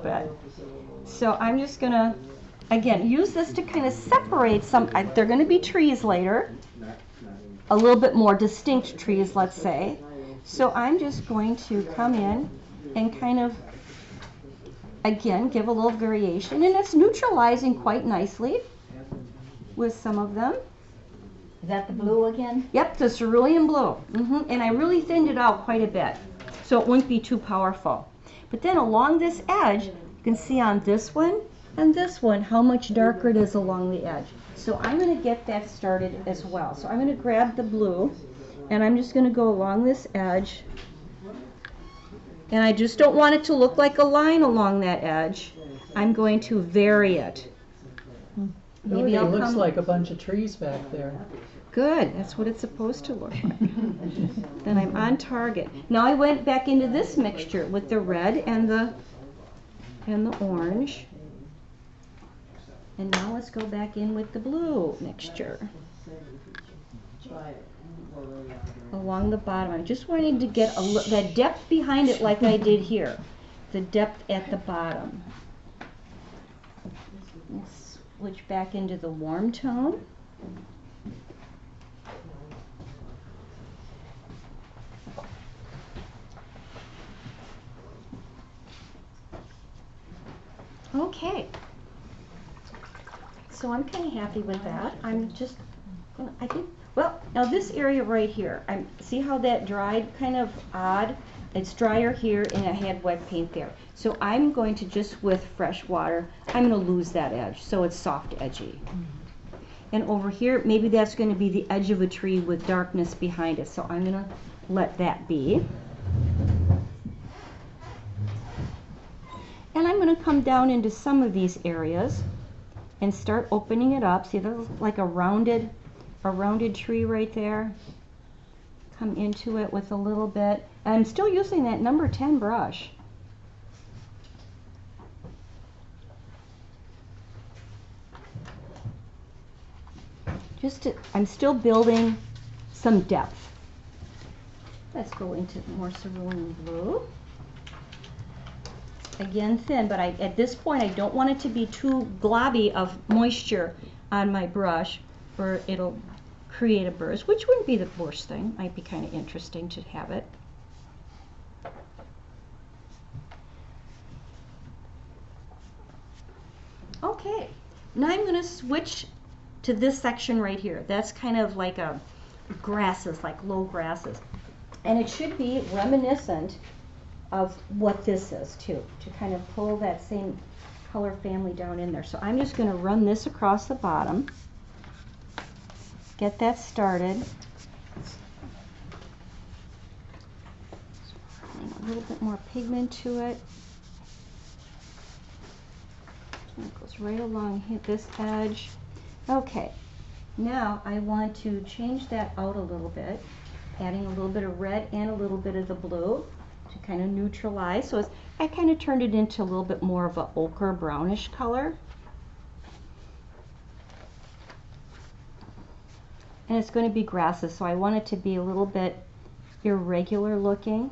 bit. So I'm just gonna, again, use this to kind of separate some, they're gonna be trees later, a little bit more distinct trees, let's say. So I'm just going to come in and kind of, again, give a little variation, and it's neutralizing quite nicely with some of them. Is that the blue again? Yep, the cerulean blue. And I really thinned it out quite a bit, so it wouldn't be too powerful. But then along this edge, you can see on this one and this one how much darker it is along the edge. So I'm going to get that started as well. So I'm going to grab the blue, and I'm just going to go along this edge. And I just don't want it to look like a line along that edge. I'm going to vary it. Maybe it looks like a bunch of trees back there. Good, that's what it's supposed to look like. Then I'm on target. Now I went back into this mixture with the red and the orange. And now let's go back in with the blue mixture. Along the bottom. I just wanted to get that depth behind it like I did here. The depth at the bottom. Let's switch back into the warm tone. Okay, so I'm kind of happy with that. I'm just, I think, well, now this area right here, see how that dried kind of odd? It's drier here and I had wet paint there. So I'm going to just, with fresh water, I'm going to lose that edge so it's soft edgy. And over here, maybe that's going to be the edge of a tree with darkness behind it. So I'm going to let that be. And I'm going to come down into some of these areas and start opening it up. See, that's like a rounded tree right there. Come into it with a little bit. And I'm still using that number 10 brush. I'm still building some depth. Let's go into more cerulean blue. Again, thin, but at this point I don't want it to be too globby of moisture on my brush or it'll create a burst, which wouldn't be the worst thing. Might be kind of interesting to have it. Okay, now I'm going to switch to this section right here. That's kind of like a grasses, like low grasses. And it should be reminiscent of what this is too, to kind of pull that same color family down in there. So I'm just going to run this across the bottom, get that started. A little bit more pigment to it. And it goes right along this edge. Okay, now I want to change that out a little bit, adding a little bit of red and a little bit of the blue to kind of neutralize. So I kind of turned it into a little bit more of an ochre brownish color. And it's going to be grasses, so I want it to be a little bit irregular looking.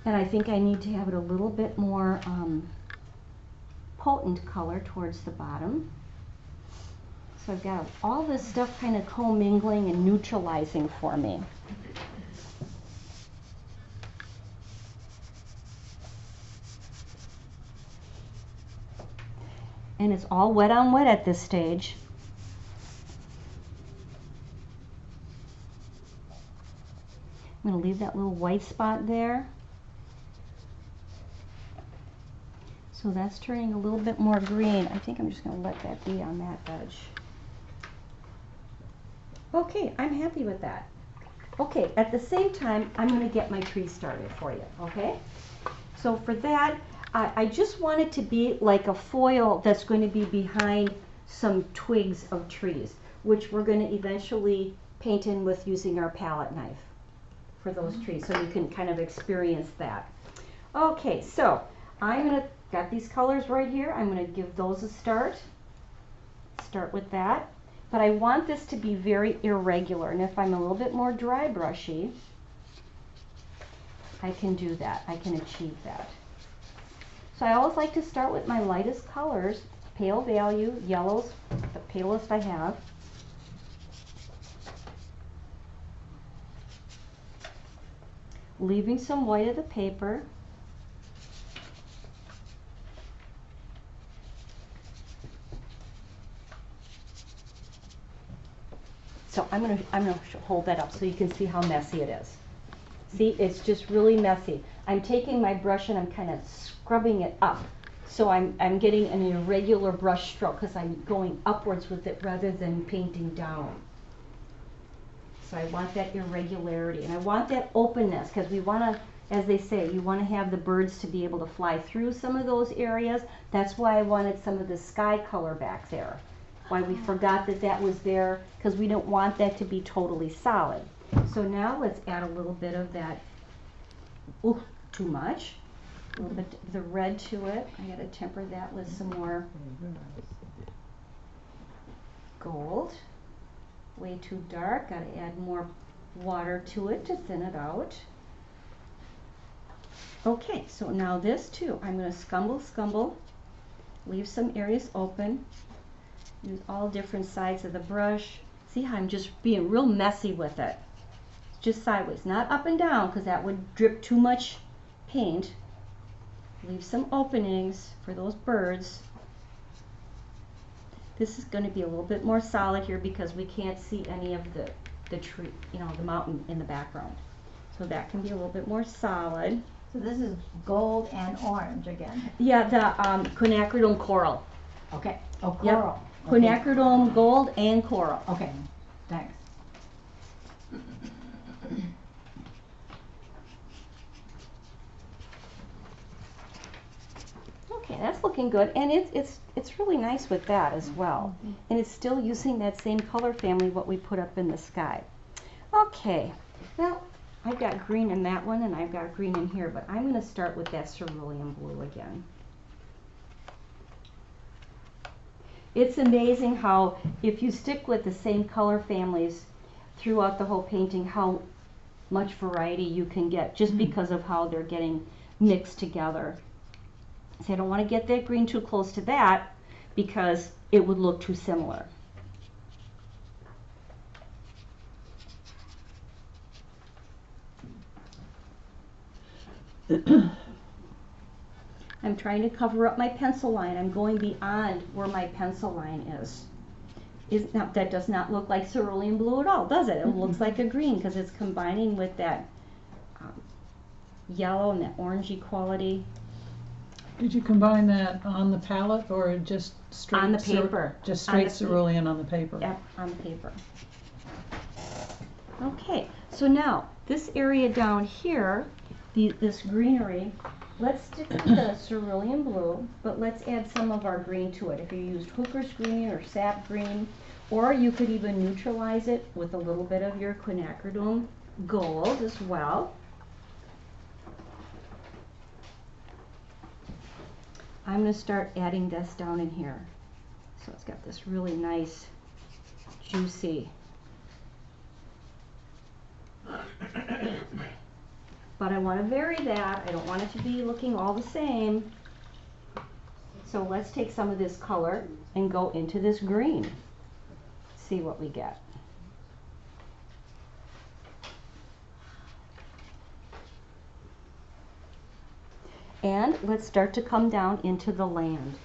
And I think I need to have it a little bit more potent color towards the bottom. So I've got all this stuff kind of commingling and neutralizing for me. And it's all wet on wet at this stage. I'm going to leave that little white spot there. So that's turning a little bit more green. I think I'm just going to let that be on that edge. Okay, I'm happy with that. Okay, at the same time, I'm going to get my tree started for you, okay? So for that, I just want it to be like a foil that's going to be behind some twigs of trees, which we're going to eventually paint in with using our palette knife for those trees, so you can kind of experience that. Okay, so I'm going to, got these colors right here, I'm going to give those a start with that. But I want this to be very irregular, and if I'm a little bit more dry brushy, I can do that. I can achieve that. So I always like to start with my lightest colors, pale value, yellows, the palest I have. Leaving some white of the paper. So I'm gonna hold that up so you can see how messy it is. See, it's just really messy. I'm taking my brush and I'm kind of scrubbing it up. So I'm getting an irregular brush stroke because I'm going upwards with it rather than painting down. So I want that irregularity and I want that openness because we want to, as they say, you want to have the birds to be able to fly through some of those areas. That's why I wanted some of the sky color back there. Why we forgot that that was there, because we don't want that to be totally solid. So now let's add a little bit of that, ooh, too much, a little bit of the red to it. I gotta temper that with some more gold. Way too dark, gotta add more water to it to thin it out. Okay, so now this too, I'm gonna scumble, leave some areas open. Use all different sides of the brush. See how I'm just being real messy with it. Just sideways, not up and down because that would drip too much paint. Leave some openings for those birds. This is going to be a little bit more solid here because we can't see any of the tree, you know, the mountain in the background. So that can be a little bit more solid. So this is gold and orange again. Yeah, the quinacridone coral. Okay. Oh, coral. Yep. Quinacridone gold and coral. Okay, thanks. Okay, that's looking good, and it's really nice with that as well. And it's still using that same color family what we put up in the sky. Okay, well, I've got green in that one and I've got green in here, but I'm going to start with that cerulean blue again. It's amazing how, if you stick with the same color families throughout the whole painting, how much variety you can get just because of how they're getting mixed together. See, I don't want to get that green too close to that because it would look too similar. I'm trying to cover up my pencil line. I'm going beyond where my pencil line is. That does not look like cerulean blue at all, does it? It looks like a green because it's combining with that yellow and that orangey quality. Did you combine that on the palette or just straight on the paper? Just straight cerulean on the paper? Yep, on the paper. Okay, so now this area down here, this greenery, let's stick with the cerulean blue, but let's add some of our green to it. If you used hooker's green or sap green, or you could even neutralize it with a little bit of your quinacridone gold as well. I'm going to start adding this down in here. So it's got this really nice, juicy. But I want to vary that. I don't want it to be looking all the same. So let's take some of this color and go into this green. See what we get. And let's start to come down into the land.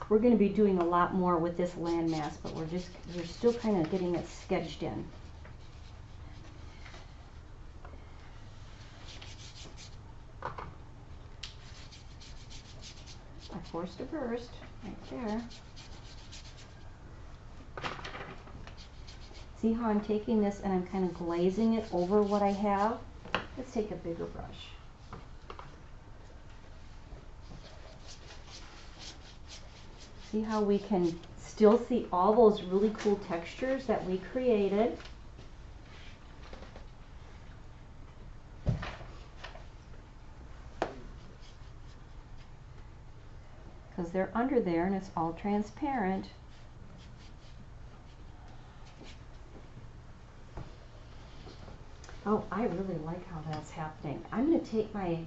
We're going to be doing a lot more with this landmass, but we're still kind of getting it sketched in. I forced a burst right there. See how I'm taking this and I'm kind of glazing it over what I have? Let's take a bigger brush. See how we can still see all those really cool textures that we created. because they're under there and it's all transparent. Oh, I really like how that's happening. I'm going to take my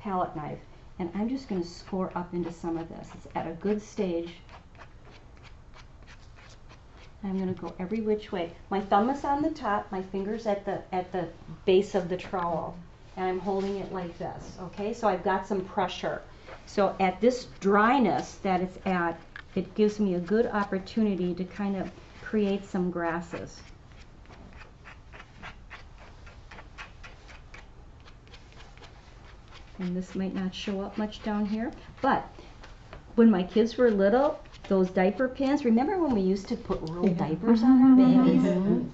palette knife and I'm just going to score up into some of this. It's at a good stage. I'm going to go every which way. My thumb is on the top, my finger's at the base of the trowel, and I'm holding it like this, okay? So I've got some pressure. So at this dryness that it's at, it gives me a good opportunity to kind of create some grasses. And this might not show up much down here, but when my kids were little, those diaper pins, remember when we used to put real diapers on our babies?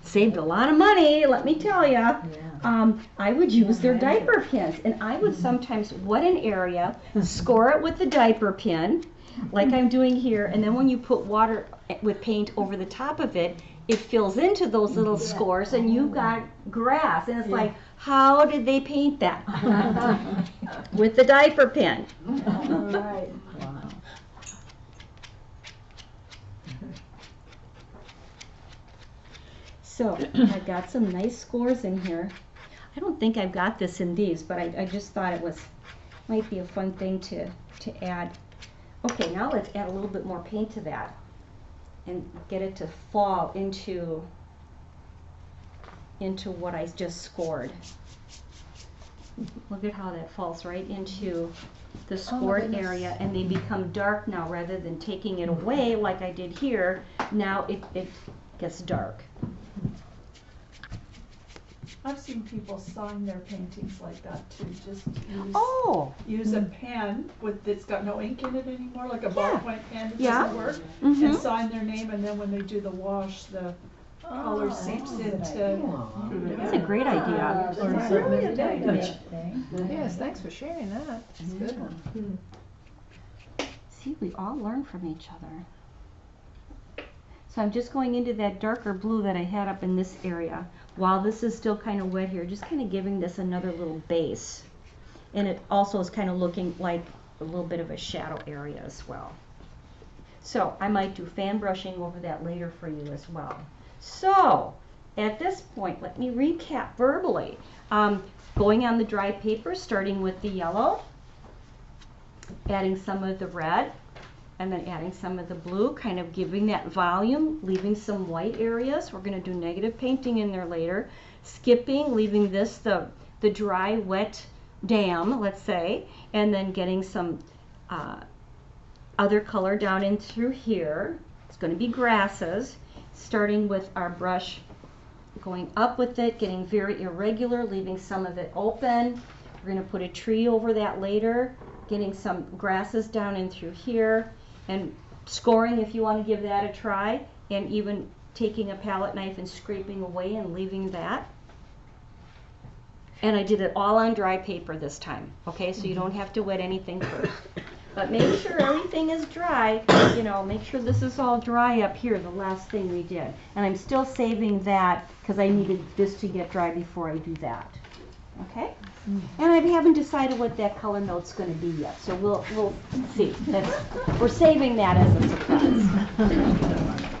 Saved a lot of money, let me tell you. I would use their diaper pins, and I would sometimes wet an area, score it with the diaper pin, like I'm doing here, and then when you put water with paint over the top of it, it fills into those little scores, and you've got grass, and it's like, how did they paint that? With the diaper pin. Right. Wow. So I've got some nice scores in here. I don't think I've got this in these, but I just thought it might be a fun thing to add. Okay, now let's add a little bit more paint to that and get it to fall into what I just scored. Look at how that falls right into the scored area, and they become dark now rather than taking it away like I did here. Now it gets dark. I've seen people sign their paintings like that too. Just use a pen that's got no ink in it anymore, like a ballpoint pen that doesn't work, and sign their name. And then when they do the wash, the color seeps into. That's a great idea. It's really a good idea. Yes, thanks for sharing that. That's a good one. See, we all learn from each other. So I'm just going into that darker blue that I had up in this area. While this is still kind of wet here, just kind of giving this another little base. And it also is kind of looking like a little bit of a shadow area as well. So I might do fan brushing over that later for you as well. So at this point, let me recap verbally. Going on the dry paper, starting with the yellow, adding some of the red, and then adding some of the blue, kind of giving that volume, leaving some white areas. We're going to do negative painting in there later. Skipping, leaving this the dry, wet dam, let's say, and then getting some other color down in through here. It's going to be grasses, starting with our brush, going up with it, getting very irregular, leaving some of it open. We're going to put a tree over that later, getting some grasses down in through here, and scoring if you want to give that a try, and even taking a palette knife and scraping away and leaving that. And I did it all on dry paper this time, okay, so you don't have to wet anything first. But make sure everything is dry, you know, make sure this is all dry up here, the last thing we did. And I'm still saving that because I needed this to get dry before I do that. Okay? And I haven't decided what that color note's going to be yet, so we'll see. We're saving that as a surprise.